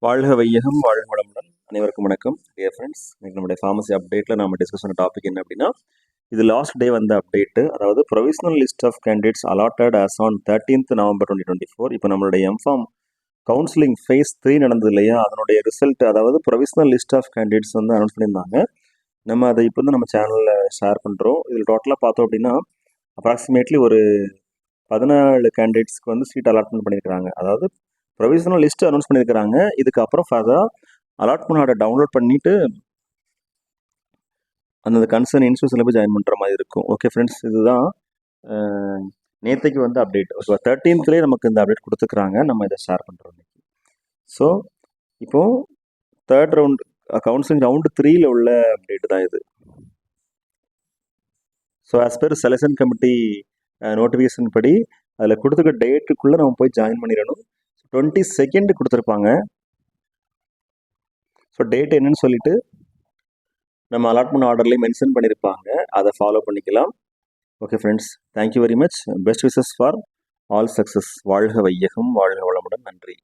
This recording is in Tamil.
வாழ்க வையகம் வாழ்க வளமுடன். அனைவருக்கும் வணக்கம் டியர் ஃப்ரெண்ட்ஸ். இன்னைக்கு நம்முடைய ஃபார்மசி அப்டேட்டில் நம்ம டிஸ்கஸ் பண்ண டாபிக் என்ன அப்படின்னா, இது லாஸ்ட் டே வந்த அப்டேட்டு. அதாவது provisional list of candidates allotted as on 13th November 2024. இப்போ நம்மளுடைய எம்ஃபார்ம் கவுன்சிலிங் ஃபேஸ் 3 நடந்தது இல்லையா, அதனுடைய ரிசல்ட், அதாவது ப்ரொவிஷனல் லிஸ்ட் ஆஃப் கேண்டிடேட்ஸ் வந்து அனௌன்ஸ் பண்ணியிருந்தாங்க. நம்ம அதை இப்போ வந்து நம்ம சேனலில் ஷேர் பண்ணுறோம். இதில் டோட்டலாக பார்த்தோம் அப்படின்னா அப்ராக்சிமேட்லி ஒரு 14 கேண்டிடேட்ஸ்க்கு வந்து சீட் அலாட்மெண்ட் பண்ணியிருக்கிறாங்க. அதாவது ப்ரொவிஷனல் லிஸ்ட் அனௌன்ஸ் பண்ணியிருக்கிறாங்க. இதுக்கப்புறம் ஃபர்தராக அலாட்மெண்ட் ஆர்டர் டவுன்லோட் பண்ணிவிட்டு அந்த கன்சர்ன் இன்ஸ்டியூஷனில் போய் ஜாயின் பண்ணுற மாதிரி இருக்கும். ஓகே ஃப்ரெண்ட்ஸ், இதுதான் நேற்றுக்கு வந்து அப்டேட். ஓகே, 13th நமக்கு இந்த அப்டேட் கொடுத்துக்கிறாங்க. நம்ம இதை ஷேர் பண்ணுறோம் இன்னைக்கு. ஸோ இப்போது தேர்ட் ரவுண்ட் கவுன்சிலிங் ரவுண்டு 3 உள்ள அப்டேட் தான் இது. So as per selection committee notification படி அதில் கொடுத்துருக்க டேட்டுக்குள்ளே நம்ம போய் ஜாயின் பண்ணிடணும். 22nd கொடுத்துருப்பாங்க. ஸோ டேட் என்னன்னு சொல்லிட்டு நம்ம அலாட்மெண்ட் ஆர்டர்லேயே மென்ஷன் பண்ணியிருப்பாங்க. அதை ஃபாலோ பண்ணிக்கலாம். Okay friends, thank you very much. Best wishes for all success. வாழ்க வையகம் வாழ்க வளமுடன். நன்றி.